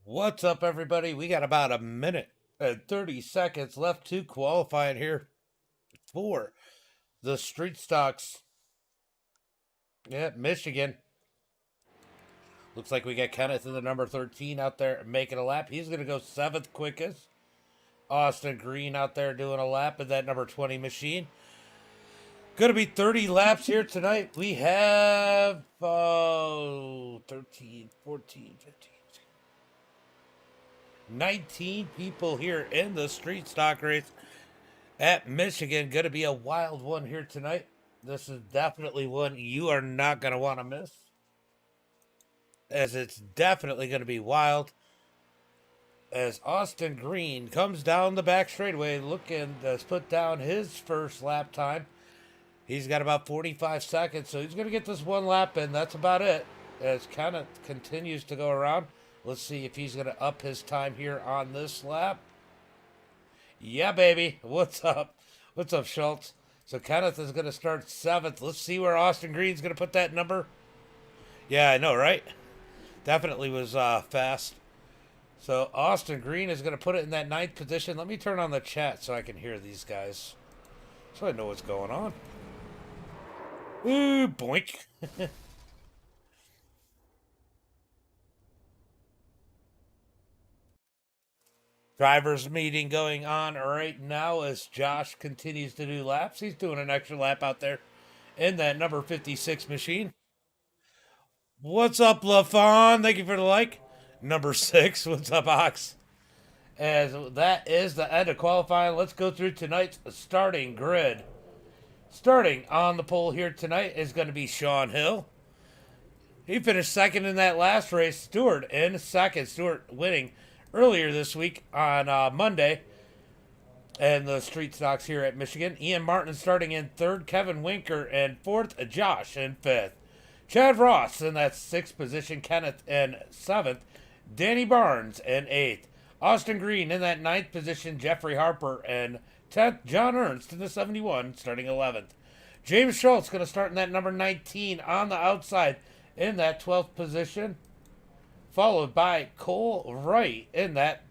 What's up, everybody? We got about a minute and 30 seconds left to qualifying here for the Street Stocks. Yeah, Michigan. Looks like we got Kenneth in the number 13 out there making a lap. He's going to go 7th quickest. Austin Green out there doing a lap in that number 20 machine. Going to be 30 laps here tonight. We have 13, 14, 15. 19 people here in the Street Stock race at Michigan. Going to be a wild one here tonight. This is definitely one you are not going to want to miss, as it's definitely going to be wild. As Austin Green comes down the back straightaway looking to put down his first lap time. He's got about 45 seconds, so he's going to get this one lap in. That's about it. As Kenneth continues to go around. Let's see if he's going to up his time here on this lap. Yeah, baby. What's up? What's up, Schultz? So Kenneth is going to start 7th. Let's see where Austin Green's going to put that number. Yeah, I know, right? Definitely was fast. So Austin Green is going to put it in that 9th position. Let me turn on the chat so I can hear these guys, so I know what's going on. Ooh, boink. Drivers meeting going on right now as Josh continues to do laps. He's doing an extra lap out there in that number 56 machine. What's up, LaFawn? Thank you for the like. Number 6. What's up, Ox? As that is the end of qualifying, let's go through tonight's starting grid. Starting on the pole here tonight is going to be Sean Hill. He finished 2nd in that last race. Stewart in 2nd. Stewart winning earlier this week on Monday, and the Street Stocks here at Michigan. Ian Martin starting in 3rd, Kevin Winker in 4th, Josh in 5th. Chad Ross in that 6th position, Kenneth in 7th, Danny Barnes in 8th, Austin Green in that 9th position, Jeffrey Harper in 10th, John Ernst in the 71 starting 11th. James Schultz going to start in that number 19 on the outside in that 12th position, followed by Cole Wright in that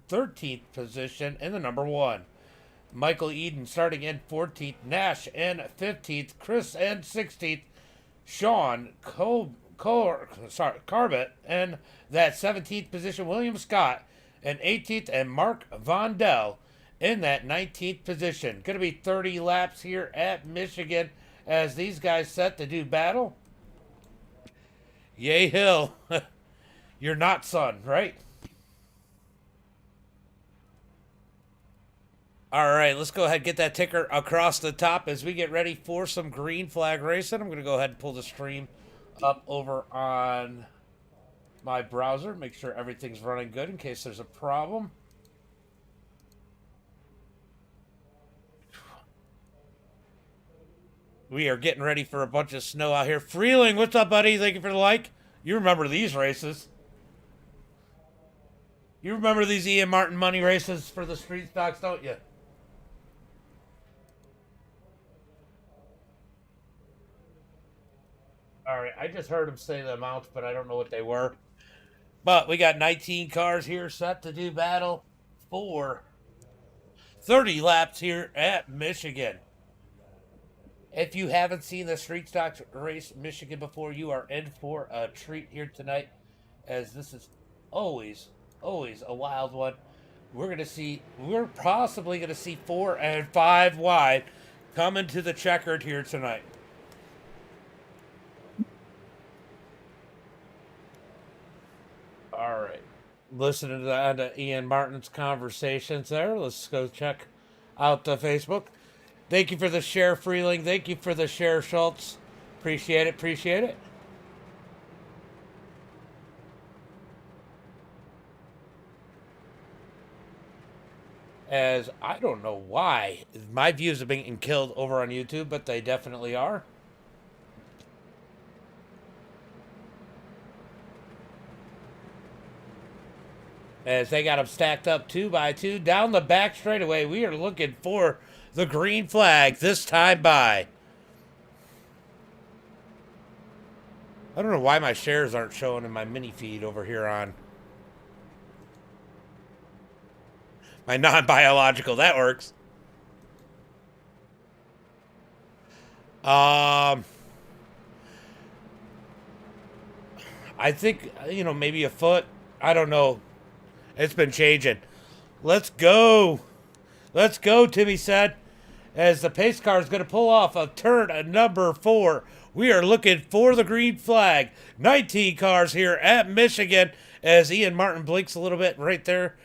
13th position in the number 1. Michael Eden starting in 14th, Nash in 15th, Chris in 16th, Sean Carbett in that 17th position, William Scott in 18th, and Mark Vondell in that 19th position. Going to be 30 laps here at Michigan as these guys set to do battle. Yay, Hill. You're not, son, right? All right, let's go ahead and get that ticker across the top as we get ready for some green flag racing. I'm going to go ahead and pull the stream up over on my browser. Make sure everything's running good in case there's a problem. We are getting ready for a bunch of snow out here. Freeling, what's up, buddy? Thank you for the like. You remember these races. You remember these Ian Martin money races for the Street Stocks, don't you? All right, I just heard him say the amounts, but I don't know what they were. But we got 19 cars here set to do battle for 30 laps here at Michigan. If you haven't seen the Street Stocks race Michigan before, you are in for a treat here tonight, as this is always a wild one. We're possibly going to see 4 and 5 wide coming to the checkered here tonight. All right. Listening to the Ian Martin's conversations there. Let's go check out the Facebook. Thank you for the share, Freeling. Thank you for the share, Schultz. Appreciate it. Appreciate it. As I don't know why my views have been killed over on YouTube, but they definitely are. As they got them stacked up 2 by 2 down the back straightaway. We are looking for the green flag this time by. I don't know why my shares aren't showing in my mini feed over here on My non-biological, that works. Um, I think, maybe a foot. I don't know. It's been changing. Let's go. Let's go, Timmy said. As the pace car is going to pull off of turn number 4. We are looking for the green flag. 19 cars here at Michigan as Ian Martin blinks a little bit right there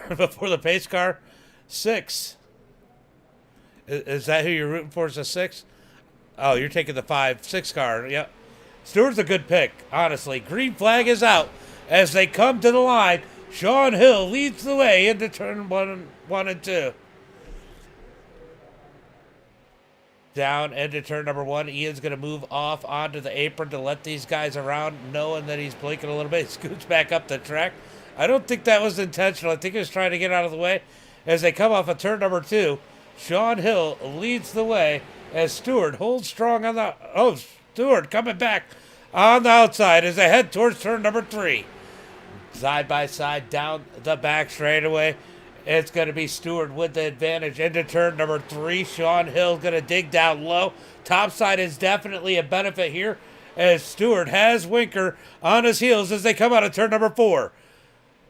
before the pace car. 6. Is that who you're rooting for? Is a 6? Oh, you're taking the 5-6 car. Yep. Stewart's a good pick, honestly. Green flag is out as they come to the line. Sean Hill leads the way into turn 1 and 2. Down into turn number 1. Ian's going to move off onto the apron to let these guys around, knowing that he's blinking a little bit. He scoots back up the track. I don't think that was intentional. I think he was trying to get out of the way. As they come off of turn number 2, Sean Hill leads the way as Stewart holds strong on the... Oh, Stewart coming back on the outside as they head towards turn number 3. Side by side down the back straightaway. It's going to be Stewart with the advantage into turn number 3. Sean Hill going to dig down low. Top side is definitely a benefit here as Stewart has Winker on his heels as they come out of turn number 4.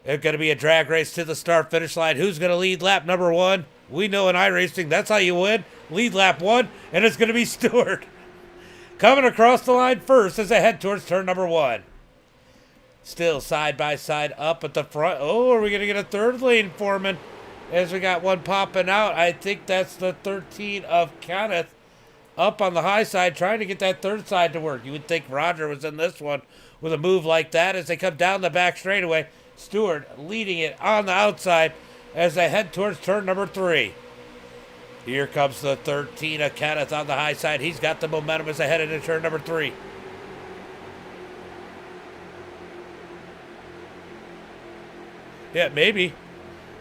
It's going to be a drag race to the start-finish line. Who's going to lead lap number 1? We know in iRacing, that's how you win. Lead lap 1, and it's going to be Stewart. Coming across the line first as they head towards turn number 1. Still side by side up at the front. Oh, are we going to get a third lane foreman as we got one popping out? I think that's the 13 of Kenneth up on the high side trying to get that third side to work. You would think Roger was in this one with a move like that as they come down the back straightaway. Stewart leading it on the outside as they head towards turn number 3. Here comes the 13 of Kenneth on the high side. He's got the momentum as they head into turn number 3. Yeah, maybe.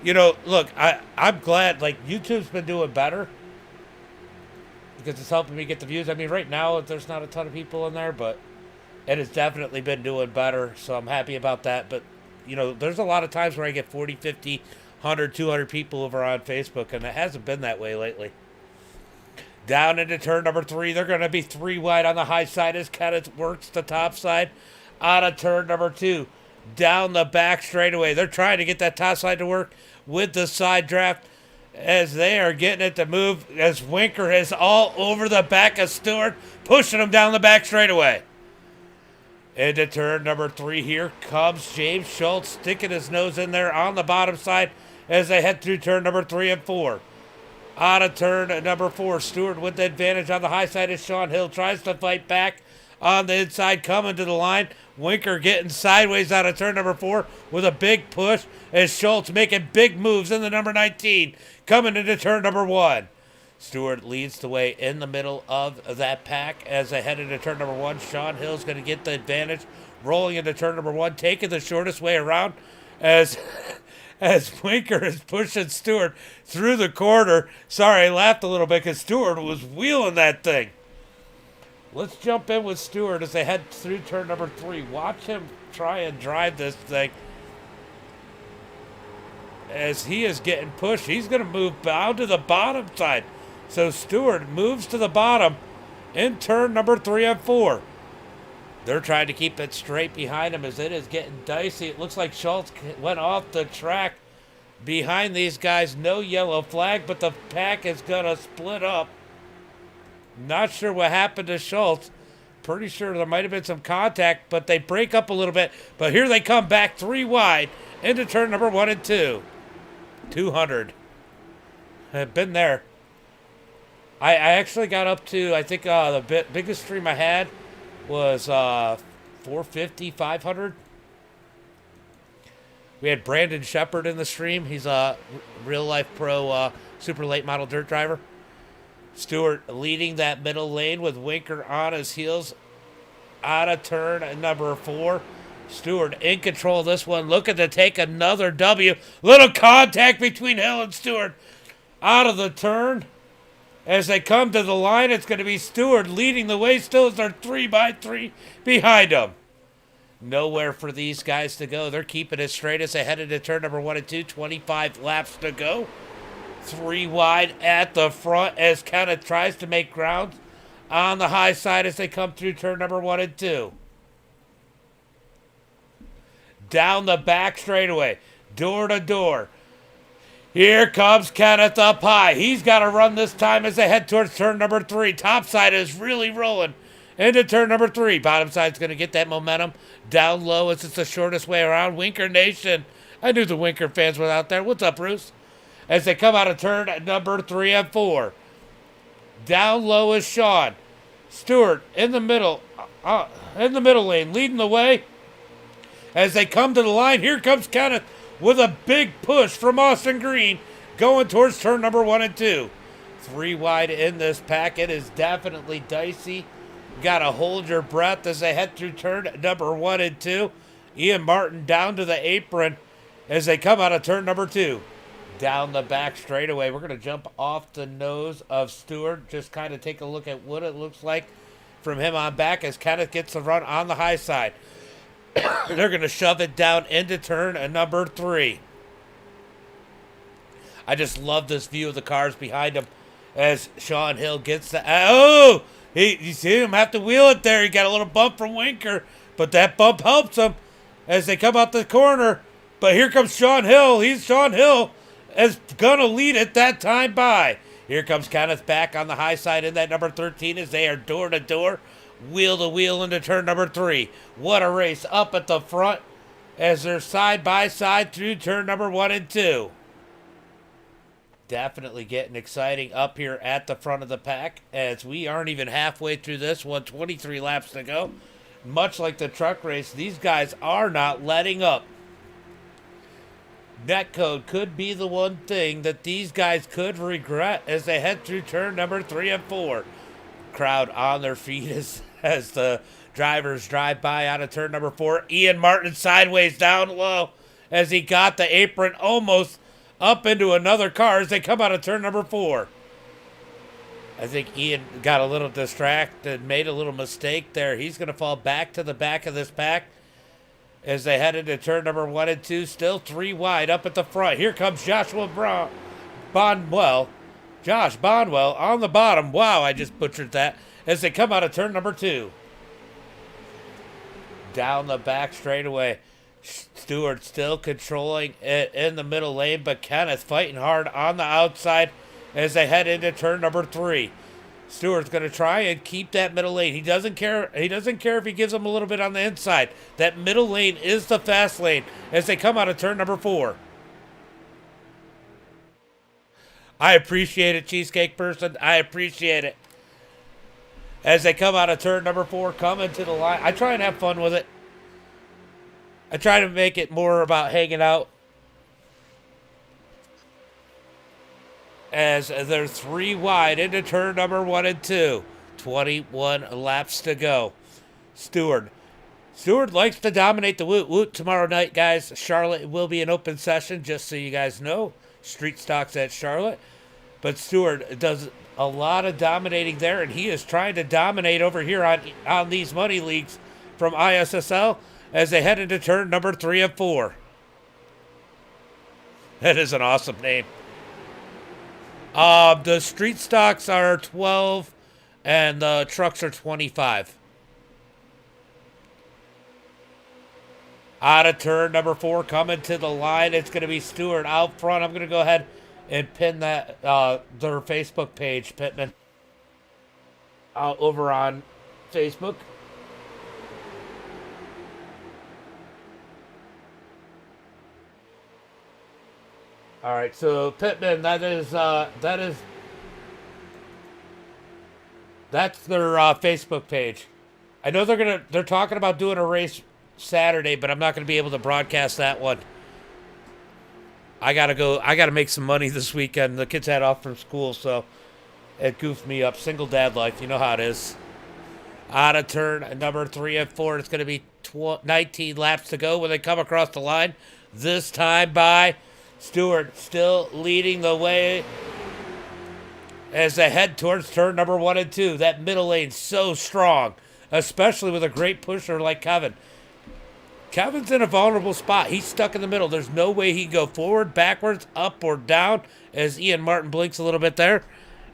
Look, I'm glad, YouTube's been doing better because it's helping me get the views. I mean, right now, there's not a ton of people in there, but it has definitely been doing better, so I'm happy about that. But, there's a lot of times where I get 40, 50, 100, 200 people over on Facebook, and it hasn't been that way lately. Down into turn number 3. They're going to be 3 wide on the high side as Kenneth works the top side. Out of turn number 2. Down the back straightaway. They're trying to get that top side to work with the side draft as they are getting it to move as Winker is all over the back of Stewart, pushing him down the back straightaway. Into turn number 3 here comes James Schultz sticking his nose in there on the bottom side as they head through turn number 3 and 4. Out of turn number 4, Stewart with the advantage on the high side as Sean Hill tries to fight back on the inside, coming to the line. Winker getting sideways out of turn number 4 with a big push as Schultz making big moves in the number 19, coming into turn number 1. Stewart leads the way in the middle of that pack as they head into turn number 1. Sean Hill's going to get the advantage, rolling into turn number 1, taking the shortest way around as Winker is pushing Stewart through the corner. Sorry, I laughed a little bit because Stewart was wheeling that thing. Let's jump in with Stewart as they head through turn number 3. Watch him try and drive this thing. As he is getting pushed, he's going to move down to the bottom side. So Stewart moves to the bottom in turn number 3 and 4. They're trying to keep it straight behind him as it is getting dicey. It looks like Schultz went off the track behind these guys. No yellow flag, but the pack is going to split up. Not sure what happened to Schultz. Pretty sure there might have been some contact, but they break up a little bit. But here they come back 3 wide into turn number 1 and 2. 200. I've been there. I actually got up to, I think the biggest stream I had was 450, 500. We had Brandon Shepard in the stream. He's a real-life pro super late model dirt driver. Stewart leading that middle lane with Winker on his heels. Out of turn number 4. Stewart in control of this one, looking to take another W. Little contact between Hill and Stewart. Out of the turn. As they come to the line, it's going to be Stewart leading the way. Still, as they're 3 by 3 behind him. Nowhere for these guys to go. They're keeping it straight as they head into turn number 1 and 2. 25 laps to go. 3 wide at the front as Kenneth tries to make ground on the high side as they come through turn number 1 and 2. Down the back straightaway, door to door. Here comes Kenneth up high. He's got to run this time as they head towards turn number 3. Top side is really rolling into turn number 3. Bottom side's going to get that momentum. Down low as it's the shortest way around. Winker Nation. I knew the Winker fans were out there. What's up, Bruce? As they come out of turn number 3 and 4. Down low is Sean. Stewart in the middle lane, leading the way. As they come to the line, here comes Kenneth with a big push from Austin Green going towards turn number 1 and 2. 3 wide in this pack. It is definitely dicey. Got to hold your breath as they head through turn number 1 and 2. Ian Martin down to the apron as they come out of turn number 2. Down the back straightaway. We're going to jump off the nose of Stewart. Just kind of take a look at what it looks like from him on back as Kenneth gets the run on the high side. They're going to shove it down into turn number 3. I just love this view of the cars behind him as Sean Hill gets the... Oh! You see him have to wheel it there. He got a little bump from Winker, but that bump helps him as they come out the corner. But here comes Sean Hill. Sean Hill is going to lead it that time by. Here comes Kenneth back on the high side in that number 13 as they are door to door. Wheel to wheel into turn number 3. What a race up at the front as they're side by side through turn number 1 and 2. Definitely getting exciting up here at the front of the pack as we aren't even halfway through this one. 23 laps to go. Much like the truck race, these guys are not letting up. Netcode could be the one thing that these guys could regret as they head through turn number 3 and 4. Crowd on their feet as the drivers drive by out of turn number 4. Ian Martin sideways down low as he got the apron almost up into another car as they come out of turn number 4. I think Ian got a little distracted, made a little mistake there. He's going to fall back to the back of this pack as they head into turn number 1 and 2. Still 3 wide up at the front. Here comes Joshua Bonwell. Josh Bonwell on the bottom. Wow, I just butchered that. As they come out of turn number 2. Down the back straightaway. Stewart still controlling it in the middle lane, but Kenneth fighting hard on the outside as they head into turn number 3. Stewart's going to try and keep that middle lane. He doesn't care. He doesn't care if he gives them a little bit on the inside. That middle lane is the fast lane as they come out of turn number 4. I appreciate it, Cheesecake Person. I appreciate it. As they come out of turn number 4, coming to the line. I try and have fun with it. I try to make it more about hanging out. As they're 3 wide into turn number 1 and 2. 21 laps to go. Stewart likes to dominate the woot woot tomorrow night, guys. Charlotte will be an open session, just so you guys know. Street stocks at Charlotte. But Stewart does a lot of dominating there, and he is trying to dominate over here on these money leagues from ISSL as they head into turn number 3 and 4. That is an awesome name. The street stocks are 12 and the trucks are 25. Out of turn number 4, coming to the line. It's going to be Stewart out front. I'm going to go ahead and pin that their Facebook page, Pittman, over on Facebook. All right, so Pittman, that's their Facebook page. I know they're talking about doing a race Saturday, but I'm not going to be able to broadcast that one. I gotta make some money this weekend. The kids had off from school, so it goofed me up. Single dad life, you know how it is. Out of turn number 3 and 4, it's going to be 19 laps to go when they come across the line. This time by Stewart, still leading the way as they head towards turn number 1 and 2. That middle lane so strong, especially with a great pusher like Kevin. Kevin's in a vulnerable spot. He's stuck in the middle. There's no way he can go forward, backwards, up, or down, as Ian Martin blinks a little bit there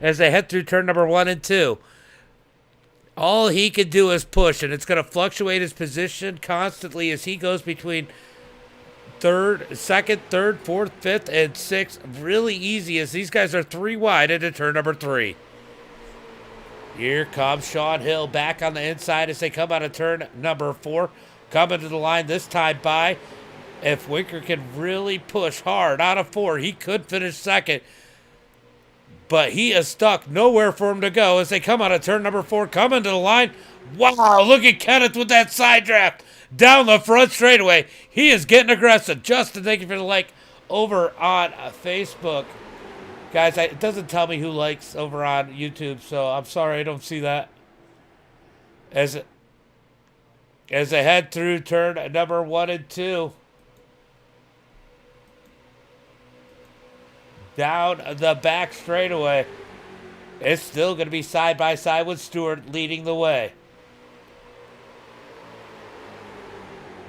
as they head through turn number 1 and 2. All he can do is push, and it's going to fluctuate his position constantly as he goes between second, third, fourth, fifth, and sixth. Really easy as these guys are 3 wide into turn number 3. Here comes Sean Hill back on the inside as they come out of turn number 4. Coming to the line this time by. If Winker can really push hard out of 4, he could finish second. But he is stuck. Nowhere for him to go as they come out of turn number 4. Coming to the line. Wow, look at Kenneth with that side draft. Down the front straightaway. He is getting aggressive. Justin, thank you for the like over on Facebook. Guys, it doesn't tell me who likes over on YouTube, so I'm sorry I don't see that. As they head through turn number 1 and 2. Down the back straightaway. It's still going to be side by side with Stewart leading the way.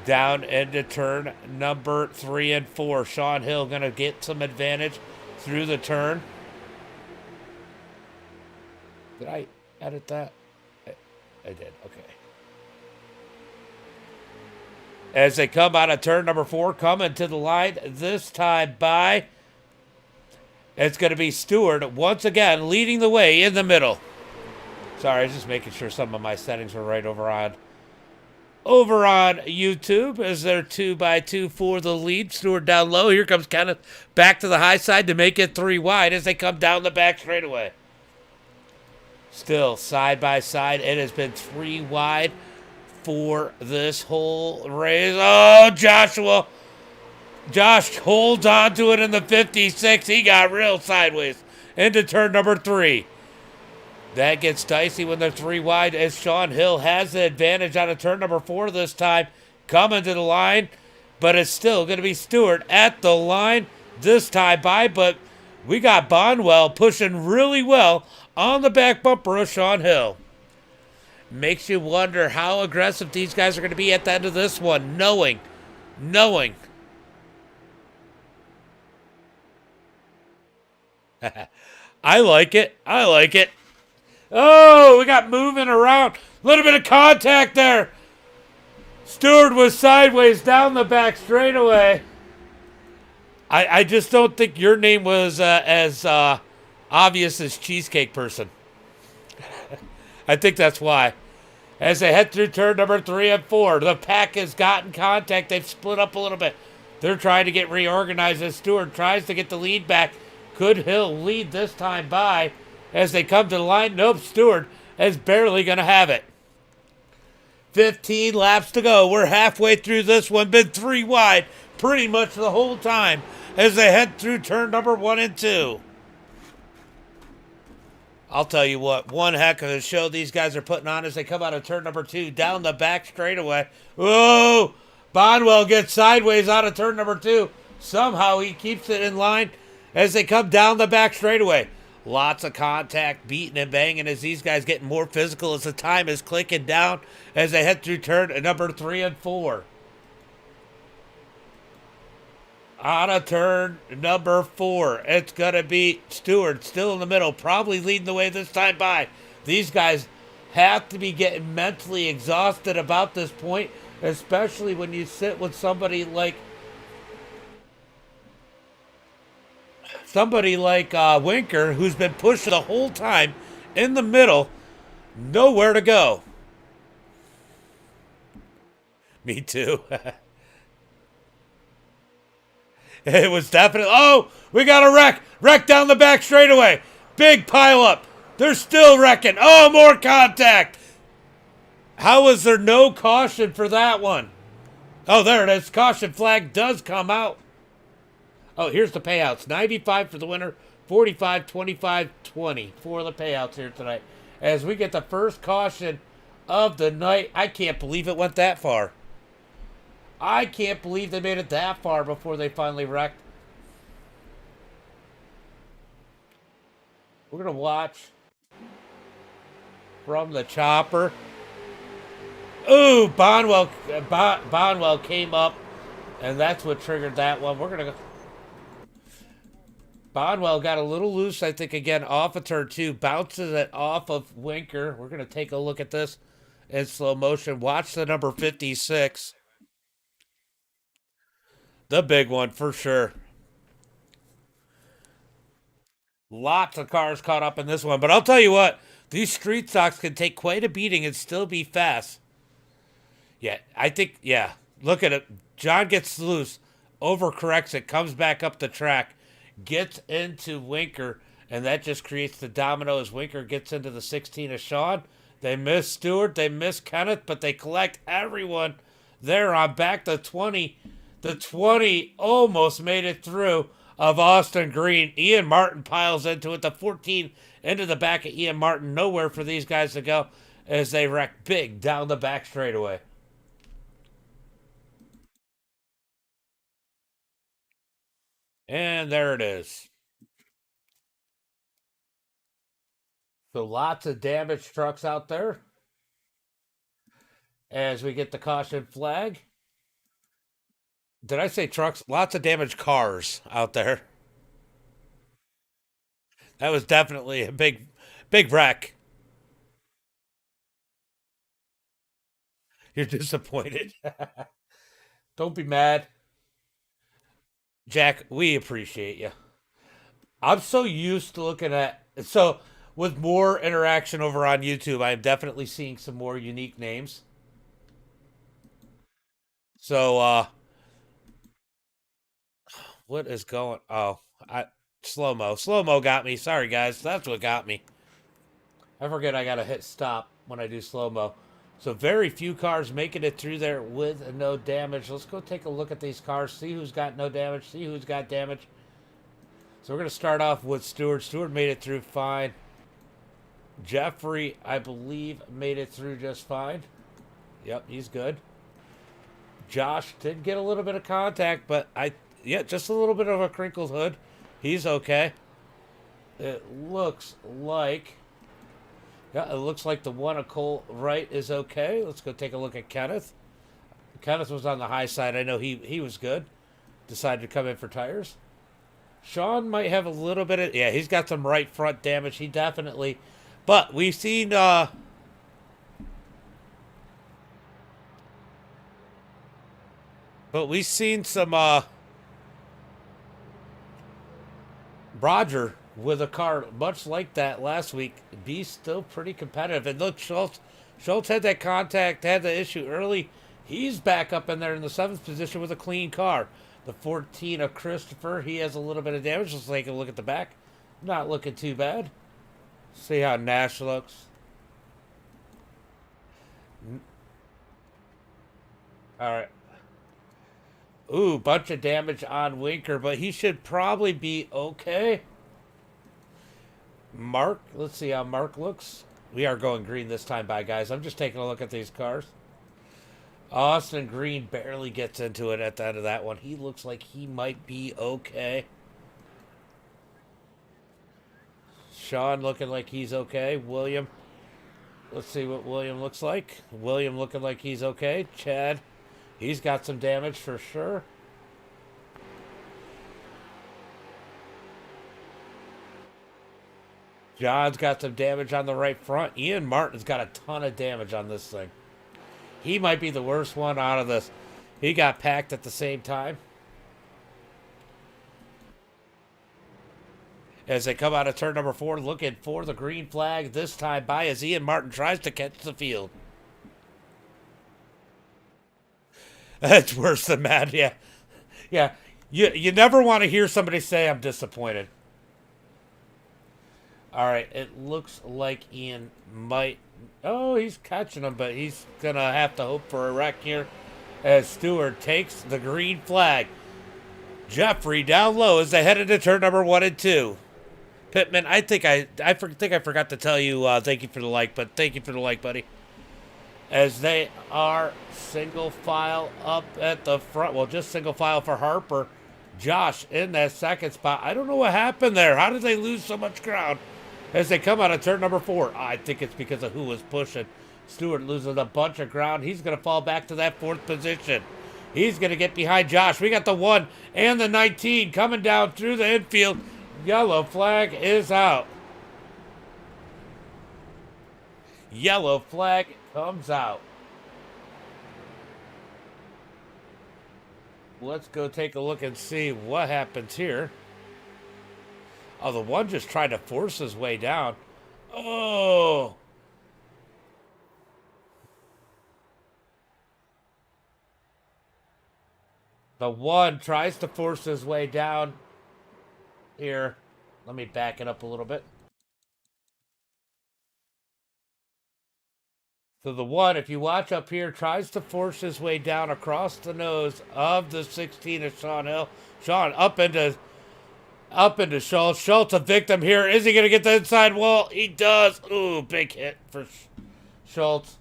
Down into turn number 3 and 4. Sean Hill going to get some advantage through the turn. Did I edit that? I did. Okay. As they come out of turn number 4, coming to the line this time by, it's going to be Stewart once again leading the way in the middle. Sorry, I was just making sure some of my settings were right over on YouTube as they're 2x2 for the lead. Stewart down low. Here comes Kenneth back to the high side to make it 3 wide as they come down the back straightaway. Still side by side. It has been 3 wide for this whole race. Oh, Josh holds on to it in the 56. He got real sideways into turn number 3. That gets dicey when they're 3 wide as Sean Hill has the advantage out of turn number 4 this time. Coming to the line, but it's still going to be Stewart at the line this time by, but we got Bonwell pushing really well on the back bumper of Sean Hill. Makes you wonder how aggressive these guys are going to be at the end of this one, knowing. I like it. Oh, we got moving around. A little bit of contact there. Stewart was sideways down the back straightaway. I just don't think your name was as obvious as Cheesecake Person. I think that's why. As they head through turn number 3 and 4, the pack has gotten contact. They've split up a little bit. They're trying to get reorganized as Stewart tries to get the lead back. Could Hill lead this time by as they come to the line? Nope, Stewart is barely going to have it. 15 laps to go. We're halfway through this one. Been 3 wide pretty much the whole time as they head through turn number 1 and 2. I'll tell you what, one heck of a show these guys are putting on as they come out of turn number 2, down the back straightaway. Whoa! Bonwell gets sideways out of turn number 2. Somehow he keeps it in line as they come down the back straightaway. Lots of contact, beating and banging as these guys getting more physical as the time is clicking down as they head through turn number 3 and 4. Out of turn number 4, it's going to be Stewart still in the middle, probably leading the way this time by. These guys have to be getting mentally exhausted about this point, especially when you sit with somebody like Winker, who's been pushed the whole time in the middle, nowhere to go. Me too. It was definitely... Oh, we got a wreck. Wreck down the back straightaway. Big pile up. They're still wrecking. Oh, more contact. How was there no caution for that one? Oh, there it is. Caution flag does come out. Oh, here's the payouts. 95 for the winner. 45, 25, 20 for the payouts here tonight. As we get the first caution of the night. I can't believe it went that far. I can't believe they made it that far before they finally wrecked. We're going to watch from the chopper Ooh, Bonwell came up, and that's what triggered that one. We're gonna go. Bonwell got a little loose, I think, again off of turn two, bounces it off of Winker. We're gonna take a look at this in slow motion. Watch the number 56, the big one for sure. Lots of cars caught up in this one, but I'll tell you what, these street stocks can take quite a beating and still be fast. Yeah, I think, yeah. Look at it. John gets loose, overcorrects it, comes back up the track, gets into Winker, and that just creates the domino as Winker gets into the 16 of Sean. They miss Stewart, they miss Kenneth, but they collect everyone there on back to 20. The 20 almost made it through of Austin Green. Ian Martin piles into it. The 14 into the back of Ian Martin. Nowhere for these guys to go as they wreck big down the back straightaway. And there it is. So lots of damaged trucks out there as we get the caution flag. Did I say trucks? Lots of damaged cars out there. That was definitely a big wreck. You're disappointed. Don't be mad. Jack, we appreciate you. I'm so used to looking at with more interaction over on YouTube, I'm definitely seeing some more unique names. So what is going I slow mo got me. Sorry guys, that's what got me. I forget I gotta hit stop when I do slow mo. So very few cars making it through there with no damage. Let's go take a look at these cars, see who's got no damage, see who's got damage. So we're gonna start off with Stewart. Stewart made it through fine. Jeffrey, I believe, made it through just fine. Yep, he's good. Josh did get a little bit of contact, but yeah, just a little bit of a crinkled hood. He's okay. It looks like Yeah, it looks like the one of Cole Wright is okay. Let's go take a look at Kenneth. Kenneth was on the high side. I know he was good. Decided to come in for tires. Sean might have a little bit of he's got some right front damage. He definitely but we've seen some Roger with a car much like that last week be still pretty competitive. And look, Schultz had that contact, had the issue early. He's back up in there in the seventh position with a clean car. The 14 of Christopher, he has a little bit of damage. Let's take a look at the back. Not looking too bad. See how Nash looks. All right. Ooh, bunch of damage on Winker, but he should probably be okay. Mark, let's see how Mark looks. We are going green this time by guys. I'm just taking a look at these cars. Austin Green barely gets into it at the end of that one. He looks like he might be okay. Sean looking like he's okay. William, let's see what William looks like. William looking like he's okay. Chad, he's got some damage for sure. John's got some damage on the right front. Ian Martin's got a ton of damage on this thing. He might be the worst one out of this. He got packed at the same time. As they come out of turn number 4, looking for the green flag this time by as Ian Martin tries to catch the field. That's worse than mad, yeah. Yeah, you never want to hear somebody say I'm disappointed. All right, it looks like Ian might... Oh, he's catching him, but he's going to have to hope for a wreck here as Stewart takes the green flag. Jeffrey down low as they head into turn number 1 and 2. Pittman, I think I forgot to tell you thank you for the like, but thank you for the like, buddy. As they are single file up at the front. Well, just single file for Harper. Josh in that second spot. I don't know what happened there. How did they lose so much ground? As they come out of turn number 4. I think it's because of who was pushing. Stewart loses a bunch of ground. He's going to fall back to that 4th position. He's going to get behind Josh. We got the 1 and the 19 coming down through the infield. Yellow flag is out. Yellow flag comes out. Let's go take a look and see what happens here. Oh, the 1 just tried to force his way down. Oh! The 1 tries to force his way down here. Let me back it up a little bit. So the 1, if you watch up here, tries to force his way down across the nose of the 16 of Sean Hill. Sean up into Schultz. Schultz a victim here. Is he going to get the inside wall? He does. Ooh, big hit for Schultz.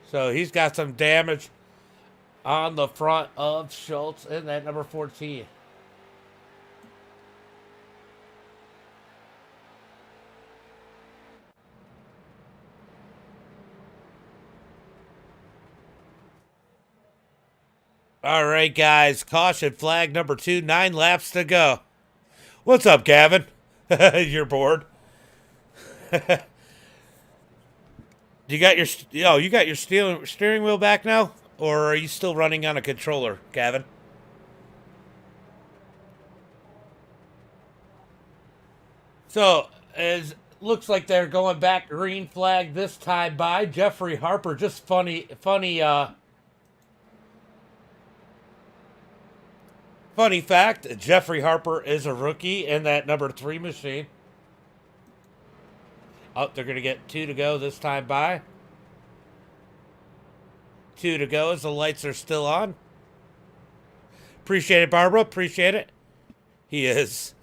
So he's got some damage on the front of Schultz in that number 14. All right, guys. Caution flag number 2. 9 laps to go. What's up, Gavin? You're bored. You got your steering wheel back now, or are you still running on a controller, Gavin? So, looks like they're going back green flag this time by Jeffrey Harper. Just funny fact, Jeffrey Harper is a rookie in that number 3 machine. Oh, they're going to get 2 to go this time by. 2 to go as the lights are still on. Appreciate it, Barbara. Appreciate it. He is.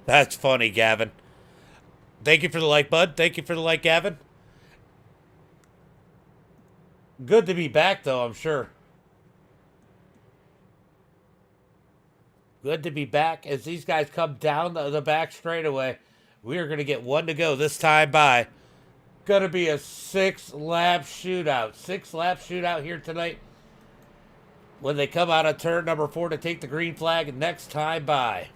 That's funny, Gavin. Thank you for the like, bud. Thank you for the like, Gavin. Good to be back, though, I'm sure. Good to be back as these guys come down the back straightaway. We are going to get 1 to go this time by. Going to be a 6-lap shootout. 6-lap shootout here tonight when they come out of turn number 4 to take the green flag next time by.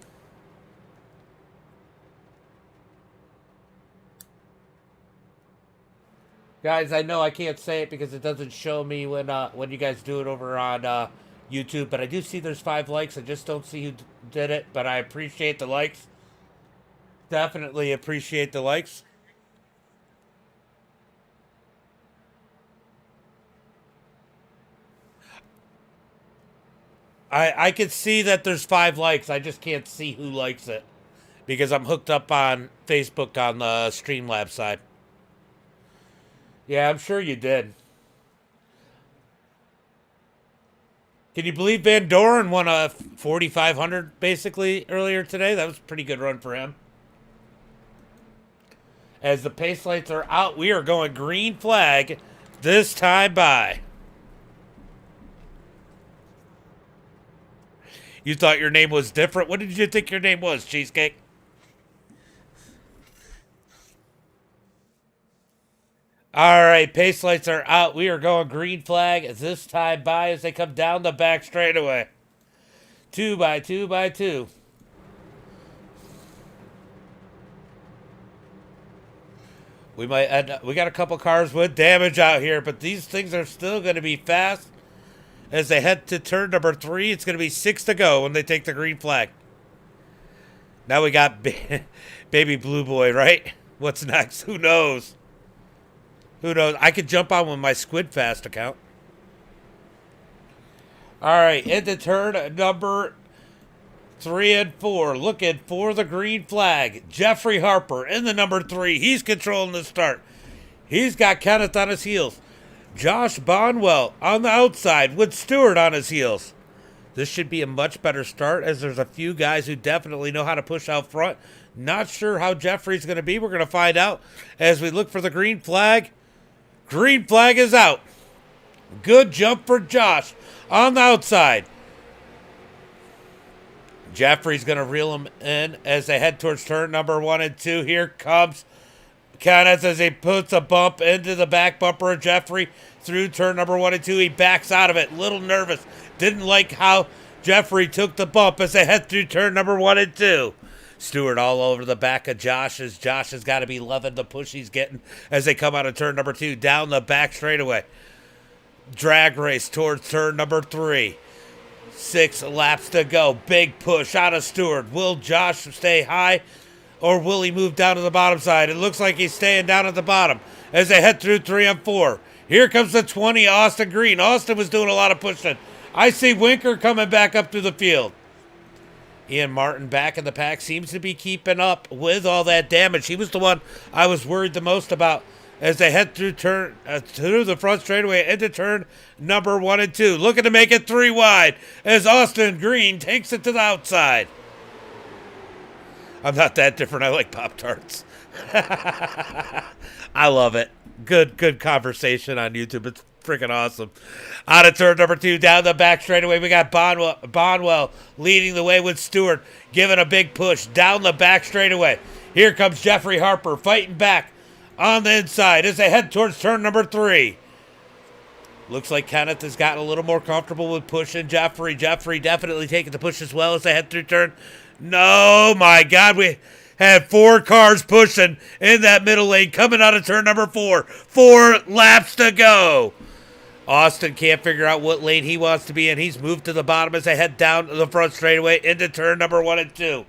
Guys, I know I can't say it because it doesn't show me when you guys do it over on YouTube, but I do see there's 5 likes. I just don't see who did it, but I appreciate the likes. Definitely appreciate the likes. I can see that there's 5 likes. I just can't see who likes it because I'm hooked up on Facebook on the Streamlabs side. Yeah, I'm sure you did. Can you believe Van Doren won a 4,500 basically earlier today? That was a pretty good run for him. As the pace lights are out, we are going green flag this time by. You thought your name was different? What did you think your name was, Cheesecake? All right, pace lights are out. We are going green flag this time by as they come down the back straightaway. 2 by 2 by 2. We got a couple cars with damage out here, but these things are still going to be fast. As they head to turn number 3, it's going to be 6 to go when they take the green flag. Now we got Baby Blue Boy, right? What's next? Who knows? Who knows? I could jump on with my Squid Fast account. All right, into turn number 3 and 4. Looking for the green flag. Jeffrey Harper in the number 3. He's controlling the start. He's got Kenneth on his heels. Josh Bonwell on the outside with Stewart on his heels. This should be a much better start as there's a few guys who definitely know how to push out front. Not sure how Jeffrey's going to be. We're going to find out as we look for the green flag. Green flag is out. Good jump for Josh on the outside. Jeffrey's going to reel him in as they head towards turn number 1 and 2. Here comes Kenneth as he puts a bump into the back bumper of Jeffrey through turn number 1 and 2. He backs out of it, little nervous. Didn't like how Jeffrey took the bump as they head through turn number 1 and 2. Stewart all over the back of Josh as Josh has got to be loving the push he's getting as they come out of turn number 2 down the back straightaway. Drag race towards turn number 3. 6 laps to go. Big push out of Stewart. Will Josh stay high or will he move down to the bottom side? It looks like he's staying down at the bottom as they head through 3 and 4. Here comes the 20, Austin Green. Austin was doing a lot of pushing. I see Winker coming back up through the field. Ian Martin back in the pack seems to be keeping up with all that damage. He was the one I was worried the most about as they head through through the front straightaway into turn number 1 and 2. Looking to make it 3 wide as Austin Green takes it to the outside. I'm not that different. I like Pop-Tarts. I love it. Good conversation on YouTube. It's freaking awesome. Out of turn number 2, down the back straightaway, we got Bonwell leading the way with Stewart, giving a big push down the back straightaway. Here comes Jeffrey Harper fighting back on the inside as they head towards turn number 3. Looks like Kenneth has gotten a little more comfortable with pushing Jeffrey. Jeffrey definitely taking the push as well as they head through turn. No, my God, we had 4 cars pushing in that middle lane coming out of turn number 4. 4 laps to go. Austin can't figure out what lane he wants to be in. He's moved to the bottom as they head down to the front straightaway into turn number 1 and 2.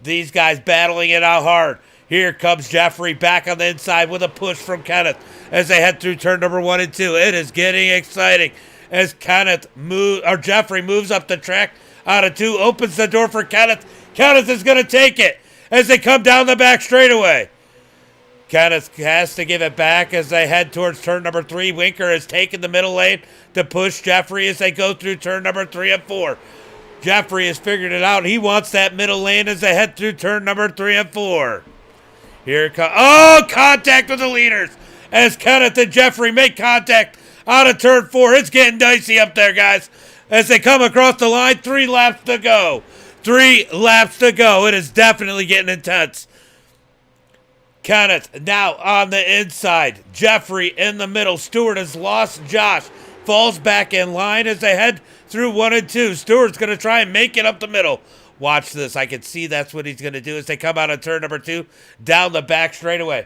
These guys battling it out hard. Here comes Jeffrey back on the inside with a push from Kenneth as they head through turn number 1 and 2. It is getting exciting as Jeffrey moves up the track out of 2, opens the door for Kenneth. Kenneth is going to take it as they come down the back straightaway. Kenneth has to give it back as they head towards turn number 3. Winker has taken the middle lane to push Jeffrey as they go through turn number 3 and 4. Jeffrey has figured it out. He wants that middle lane as they head through turn number 3 and 4. Here it comes. Oh, contact with the leaders as Kenneth and Jeffrey make contact out of turn 4. It's getting dicey up there, guys, as they come across the line. 3 laps to go. 3 laps to go. It is definitely getting intense. Kenneth now on the inside. Jeffrey in the middle. Stewart has lost Josh. Falls back in line as they head through 1 and 2. Stewart's going to try and make it up the middle. Watch this. I can see that's what he's going to do as they come out of turn number 2 down the back straightaway.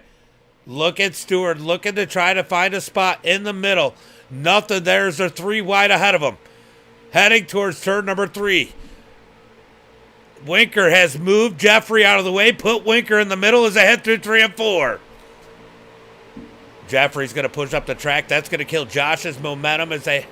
Look at Stewart looking to try to find a spot in the middle. Nothing. There's a 3 wide ahead of him. Heading towards turn number 3. Winker has moved Jeffrey out of the way, put Winker in the middle as they head through 3 and 4. Jeffrey's going to push up the track. That's going to kill Josh's momentum as they...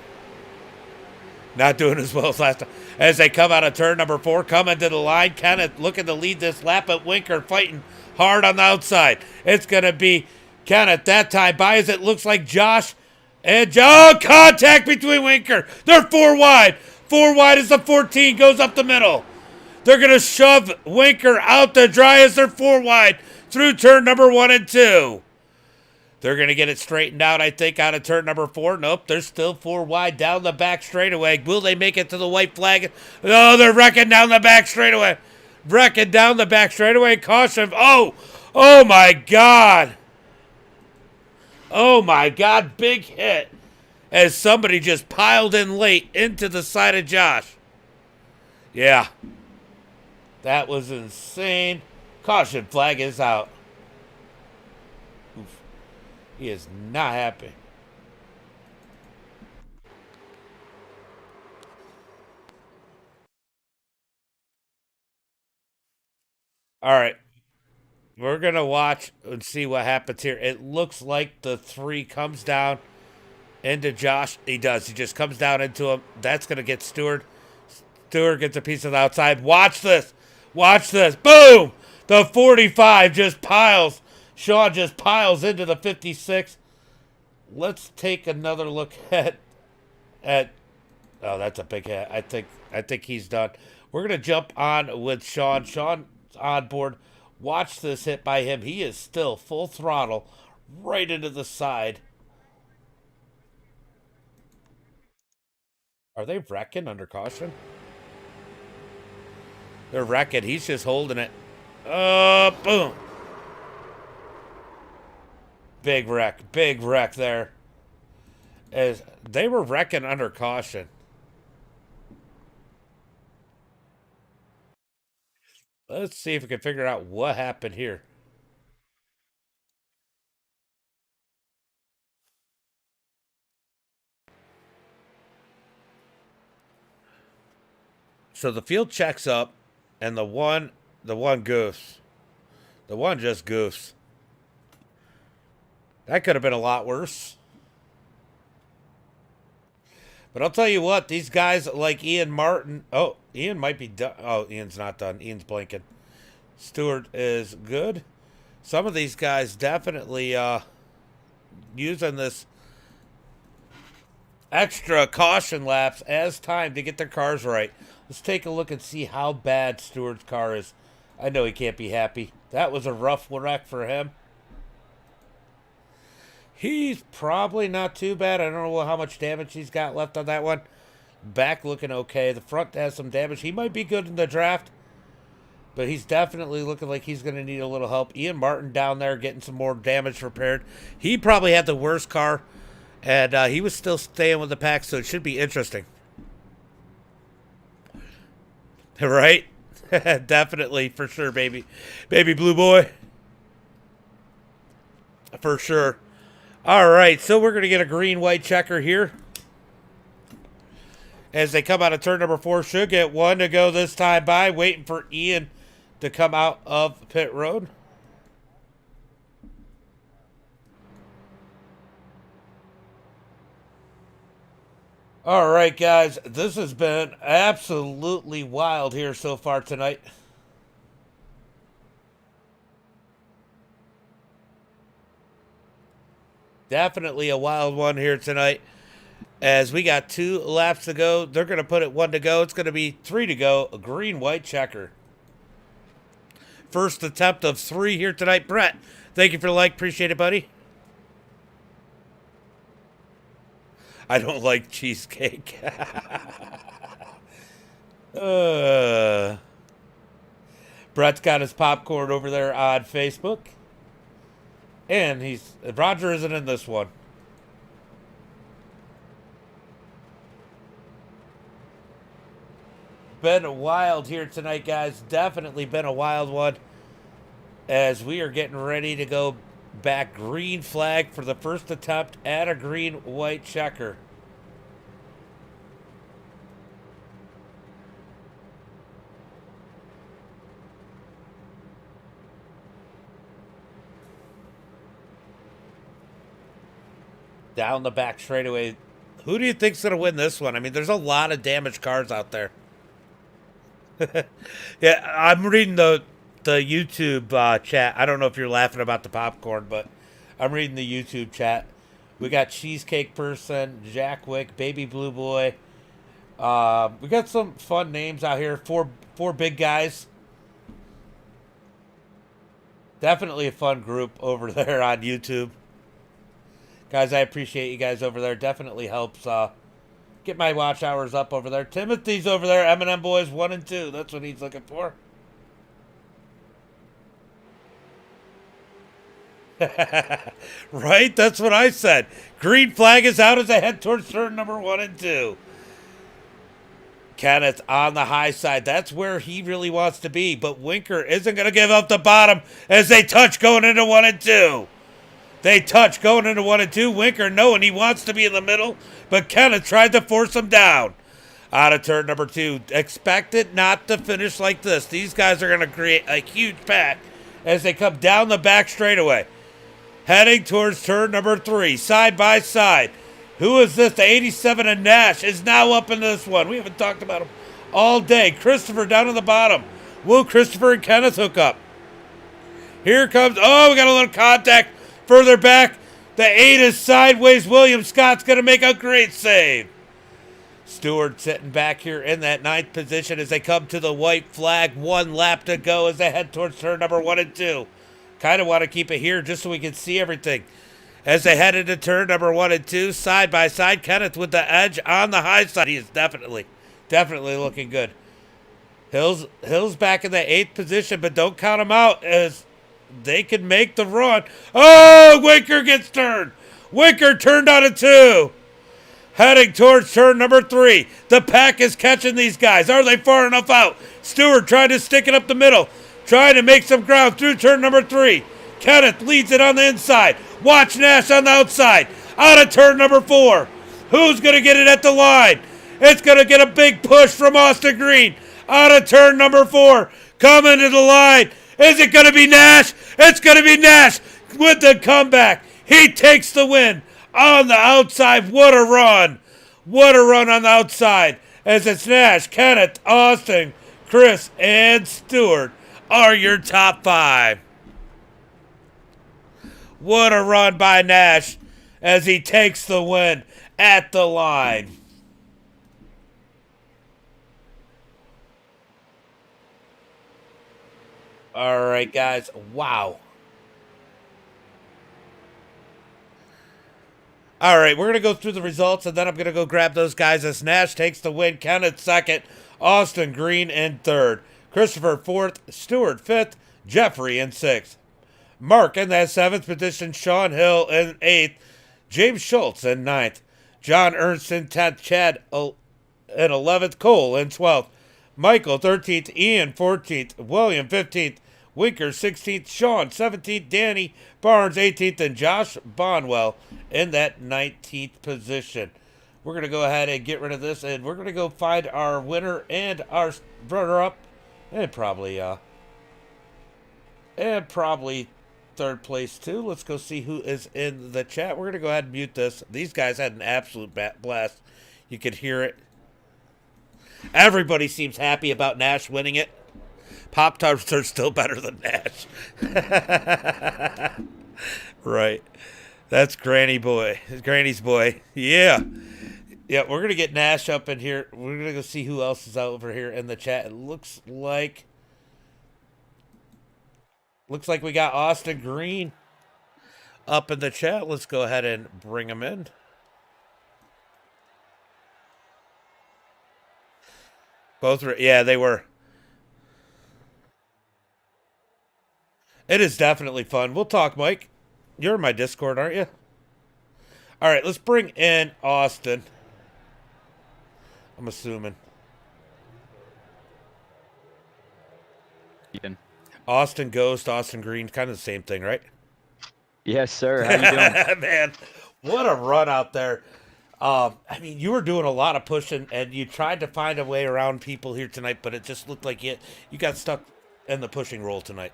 Not doing as well as last time. As they come out of turn number 4, coming to the line. Kenneth looking to lead this lap, but Winker fighting hard on the outside. It's going to be Kenneth that time by as it looks like Josh and contact between Winker. They're 4 wide. 4 wide as the 14 goes up the middle. They're going to shove Winker out to dry as they're 4 wide through turn number 1 and 2. They're going to get it straightened out, I think, out of turn number 4. Nope, they're still 4 wide down the back straightaway. Will they make it to the white flag? No, they're wrecking down the back straightaway. Wrecking down the back straightaway. Caution. Oh my God. Oh, my God. Big hit as somebody just piled in late into the side of Josh. Yeah. That was insane. Caution flag is out. Oof. He is not happy. All right. We're going to watch and see what happens here. It looks like the 3 comes down into Josh. He does. He just comes down into him. That's going to get Stewart. Stewart gets a piece of the outside. Watch this. Watch this. Boom! The 45 just piles. Sean just piles into the 56. Let's take another look at oh, that's a big hit. I think he's done. We're gonna jump on with Sean. Sean's on board Watch this hit by him. He is still full throttle right into the side. Are they wrecking under caution? They're wrecking. He's just holding it. Boom. Big wreck there. As they were wrecking under caution. Let's see if we can figure out what happened here. So the field checks up, and the one goofs. The one just goofs. That could have been a lot worse. But I'll tell you what, these guys like Ian Martin. Oh, Ian might be done. Oh, Ian's not done. Ian's blinking. Stewart is good. Some of these guys definitely using this extra caution laps as time to get their cars right. Let's take a look and see how bad Stewart's car is. I know he can't be happy. That was a rough wreck for him. He's probably not too bad. I don't know how much damage he's got left on that one. Back looking okay. The front has some damage. He might be good in the draft, but he's definitely looking like he's going to need a little help. Ian Martin down there getting some more damage repaired. He probably had the worst car, and he was still staying with the pack, so it should be interesting. Right? Definitely, for sure, baby. Baby blue boy. For sure. All right, so we're going to get a green-white checker here. As they come out of turn number 4, should get one to go this time by. Waiting for Ian to come out of pit road. All right, guys, this has been absolutely wild here so far tonight. Definitely a wild one here tonight. As we got 2 laps to go, they're going to put it 1 to go. It's going to be 3 to go. A green-white checker. First attempt of 3 here tonight. Brett, thank you for the like. Appreciate it, buddy. I don't like cheesecake. Brett's got his popcorn over there on Facebook. And Roger isn't in this one. Been wild here tonight, guys. Definitely been a wild one. As we are getting ready to go back. Green flag for the first attempt at a green-white checker. Down the back straightaway. Who do you think's going to win this one? I mean, there's a lot of damaged cars out there. Yeah, I'm reading the YouTube chat. I don't know if you're laughing about the popcorn, but I'm reading the YouTube chat. We got Cheesecake Person, Jack Wick, Baby Blue Boy. We got some fun names out here. Four big guys. Definitely a fun group over there on YouTube. Guys, I appreciate you guys over there. Definitely helps get my watch hours up over there. Timothy's over there. M&M Boys 1 and 2. That's what he's looking for. Right? That's what I said. Green flag is out as I head towards turn number 1 and 2. Kenneth on the high side. That's where he really wants to be. But Winker isn't going to give up the bottom as they touch going into 1 and 2. They touch going into 1 and 2. Winker knowing he wants to be in the middle, but Kenneth tried to force him down. Out of turn number 2. Expect it not to finish like this. These guys are going to create a huge pack as they come down the back straightaway. Heading towards turn number 3. Side by side. Who is this? The 87 and Nash is now up in this one. We haven't talked about him all day. Christopher down on the bottom. Will Christopher and Kenneth hook up? Here comes, oh, we got a little contact. Further back, the 8 is sideways. William Scott's going to make a great save. Stewart sitting back here in that 9th position as they come to the white flag. 1 lap to go as they head towards turn number 1 and 2. Kind of want to keep it here just so we can see everything. As they head into turn number 1 and 2, side by side, Kenneth with the edge on the high side. He is definitely looking good. Hill's back in the 8th position, but don't count him out as they can make the run. Oh, Winker gets turned. Winker turned out of 2. Heading towards turn number 3. The pack is catching these guys. Are they far enough out? Stewart trying to stick it up the middle. Trying to make some ground through turn number 3. Kenneth leads it on the inside. Watch Nash on the outside. Out of turn number 4. Who's going to get it at the line? It's going to get a big push from Austin Green. Out of turn number 4. Coming to the line. Is it going to be Nash? It's going to be Nash with the comeback. He takes the win on the outside. What a run. What a run on the outside. As it's Nash, Kenneth, Austin, Chris, and Stewart are your top 5. What a run by Nash as he takes the win at the line. All right, guys. Wow. All right, we're going to go through the results, and then I'm going to go grab those guys as Nash takes the win. Kenneth 2nd, Austin Green in 3rd, Christopher 4th, Stewart 5th, Jeffrey in 6th. Mark in that 7th position, Sean Hill in 8th, James Schultz in 9th, John Ernst in 10th, Chad in 11th, Cole in 12th, Michael 13th, Ian 14th, William 15th, Winker 16th, Sean 17th, Danny Barnes 18th, and Josh Bonwell in that 19th position. We're going to go ahead and get rid of this, and we're going to go find our winner and our runner-up, and probably 3rd place too. Let's go see who is in the chat. We're going to go ahead and mute this. These guys had an absolute blast. You could hear it. Everybody seems happy about Nash winning it. Pop-Tarts are still better than Nash. Right. That's Granny's boy. Yeah. Yeah, we're going to get Nash up in here. We're going to go see who else is over here in the chat. It looks like we got Austin Green up in the chat. Let's go ahead and bring him in. Both were, yeah, they were. It is definitely fun. We'll talk, Mike. You're in my Discord, aren't you? All right, let's bring in Austin. I'm assuming. Ethan. Austin Ghost, Austin Green, kind of the same thing, right? Yes, sir. How you doing? Man, what a run out there. I mean, you were doing a lot of pushing, and you tried to find a way around people here tonight, but it just looked like you got stuck in the pushing role tonight.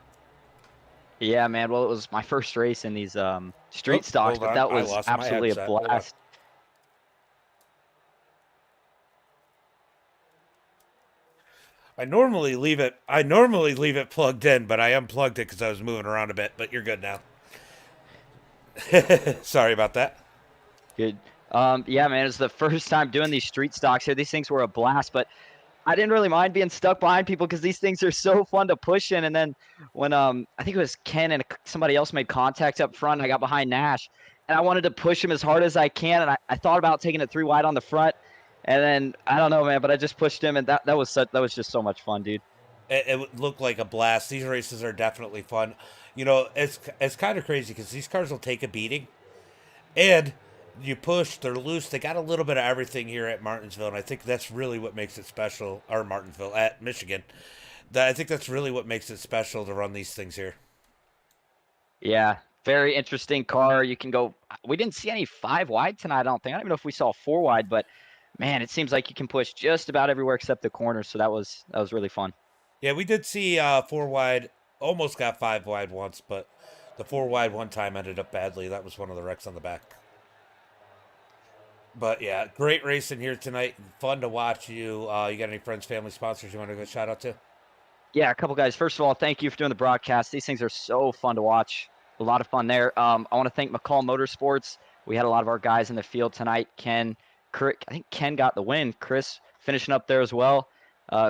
Yeah, man. Well, it was my first race in these street stocks, but that was absolutely a blast. I normally leave it plugged in, but I unplugged it because I was moving around a bit. But you're good now. Sorry about that. Good. Yeah, man. It's the first time doing these street stocks here. These things were a blast, but I didn't really mind being stuck behind people because these things are so fun to push in. And then when I think it was Ken and somebody else made contact up front, I got behind Nash, and I wanted to push him as hard as I can. And I thought about taking it 3 wide on the front, and then I don't know, man, but I just pushed him, and that was just so much fun, dude. It looked like a blast. These races are definitely fun. You know, it's kind of crazy because these cars will take a beating, and you push, they're loose. They got a little bit of everything here at Martinsville, and I think that's really what makes it special. Or Martinsville at Michigan. I think that's really what makes it special to run these things here. Yeah, very interesting car. You can go. We didn't see any 5 wide tonight, I don't think. I don't even know if we saw 4 wide, but man, it seems like you can push just about everywhere except the corners. So that was really fun. Yeah, we did see 4 wide. Almost got 5 wide once, but the 4 wide one time ended up badly. That was one of the wrecks on the back. But yeah, great racing here tonight. Fun to watch you. You got any friends, family, sponsors you want to give a shout out to? Yeah, a couple guys. First of all, thank you for doing the broadcast. These things are so fun to watch. A lot of fun there. I want to thank McCall Motorsports. We had a lot of our guys in the field tonight. Ken, I think Ken got the win. Chris finishing up there as well.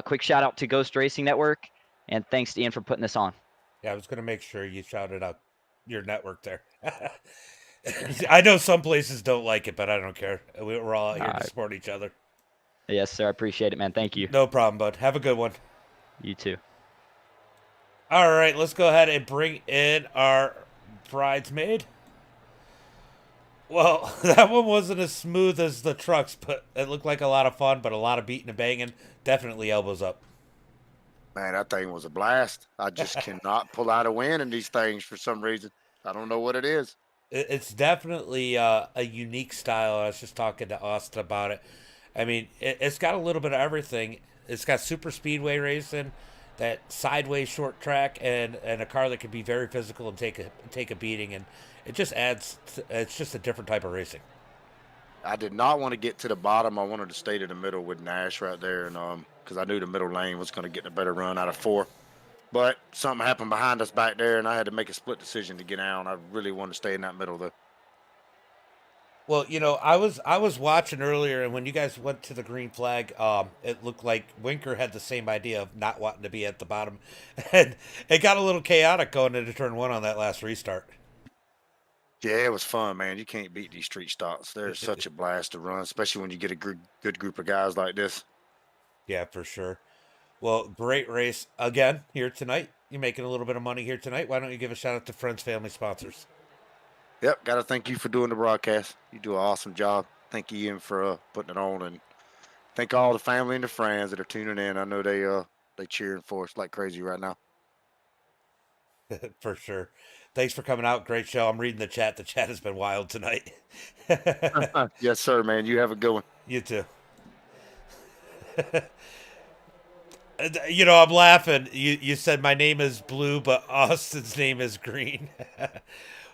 Quick shout out to Ghost Racing Network, and thanks to Ian for putting this on. Yeah, I was going to make sure you shouted out your network there. I know some places don't like it, but I don't care. We're all out here to support each other. Yes, sir. I appreciate it, man. Thank you. No problem, bud. Have a good one. You too. All right, let's go ahead and bring in our bridesmaid. Well, that one wasn't as smooth as the trucks, but it looked like a lot of fun, but a lot of beating and banging. Definitely elbows up. Man, that thing was a blast. I just cannot pull out a win in these things for some reason. I don't know what it is. It's definitely a unique style. I was just talking to Austin about it. I mean, it's got a little bit of everything. It's got super speedway racing, that sideways short track, and a car that can be very physical and take a beating, and it just adds. It's just a different type of racing. I did not want to get to the bottom. I wanted to stay to the middle with Nash right there, and because I knew the middle lane was going to get a better run out of 4. But something happened behind us back there, and I had to make a split decision to get out. I really wanted to stay in that middle, though. Well, you know, I was watching earlier, and when you guys went to the green flag, it looked like Winker had the same idea of not wanting to be at the bottom, and it got a little chaotic going into turn 1 on that last restart. Yeah, it was fun, man. You can't beat these street stocks. They're such a blast to run, especially when you get a good group of guys like this. Yeah, for sure. Well, great race again here tonight. You're making a little bit of money here tonight. Why don't you give a shout out to friends, family, sponsors? Yep, got to thank you for doing the broadcast. You do an awesome job. Thank you, Ian, for putting it on, and thank all the family and the friends that are tuning in. I know they cheering for us like crazy right now. For sure. Thanks for coming out. Great show. I'm reading the chat. The chat has been wild tonight. Yes, sir, man. You have a good one. You too. You know, I'm laughing. You said my name is Blue, but Austin's name is Green.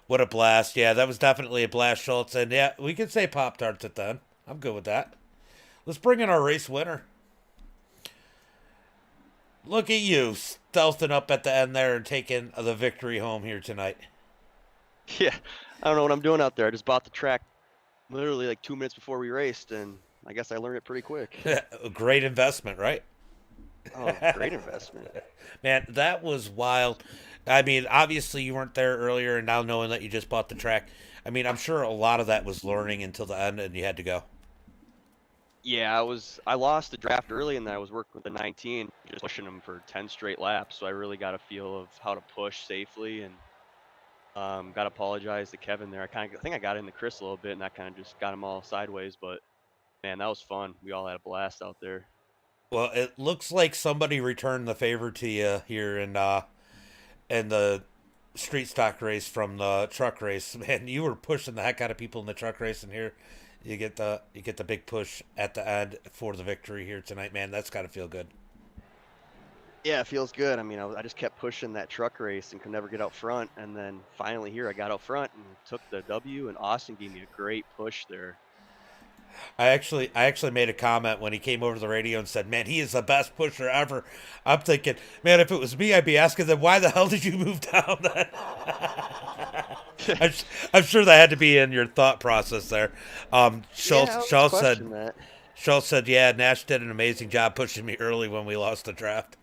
What a blast. Yeah, that was definitely a blast, Schultz. And yeah, we could say Pop-Tarts at then. I'm good with that. Let's bring in our race winner. Look at you, stealthing up at the end there and taking the victory home here tonight. Yeah, I don't know what I'm doing out there. I just bought the track literally like 2 minutes before we raced, and I guess I learned it pretty quick. A great investment, right? Oh, great investment. Man, that was wild. I mean, obviously you weren't there earlier, and now knowing that you just bought the track, I mean, I'm sure a lot of that was learning until the end, and you had to go. Yeah, I lost the draft early, and then I was working with the 19, just pushing them for 10 straight laps. So I really got a feel of how to push safely, and got to apologize to Kevin there. I think I got in the Chris a little bit, and that kind of just got him all sideways. But man, that was fun. We all had a blast out there. Well, it looks like somebody returned the favor to you here in the street stock race from the truck race. Man, you were pushing the heck out of people in the truck race, and here you get the big push at the end for the victory here tonight. Man, that's got to feel good. Yeah, it feels good. I mean, I just kept pushing that truck race and could never get out front. And then finally here, I got out front and took the W, and Austin gave me a great push there. I actually made a comment when he came over the radio and said, "Man, he is the best pusher ever." I'm thinking, man, if it was me, I'd be asking them, "Why the hell did you move down?" Then I'm sure that had to be in your thought process there. Schultz said, "Yeah, Nash did an amazing job pushing me early when we lost the draft."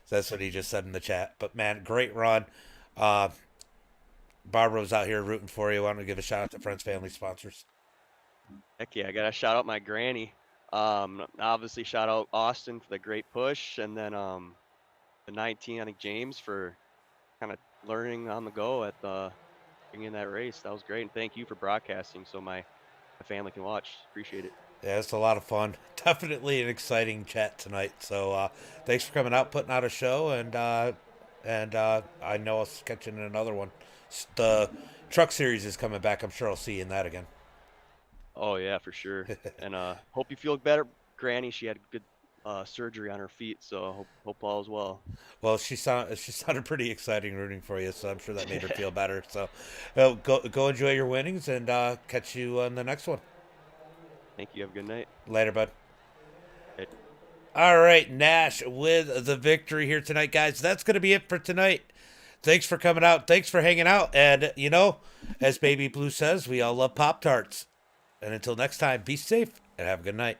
That's what he just said in the chat. But man, great run. Barbara was out here rooting for you. I want to give a shout out to friends, family, sponsors. Heck yeah, I gotta shout out my granny. Obviously shout out Austin for the great push, and then the 19, I think James for kind of learning on the go at bringing in that race. That was great, and thank you for broadcasting so my family can watch. Appreciate it. Yeah, it's a lot of fun. Definitely an exciting chat tonight. So thanks for coming out, putting out a show, and I know I'll catch you in another one. The truck series is coming back. I'm sure I'll see you in that again. Oh yeah, for sure. And hope you feel better, Granny. She had good surgery on her feet, so hope all is well. Well, she sounded pretty exciting rooting for you, so I'm sure that made her feel better. So go enjoy your winnings, and catch you on the next one. Thank you. Have a good night. Later, bud. Okay. All right, Nash with the victory here tonight, guys. That's going to be it for tonight. Thanks for coming out. Thanks for hanging out. And, you know, as Baby Blue says, we all love Pop-Tarts. And until next time, be safe and have a good night.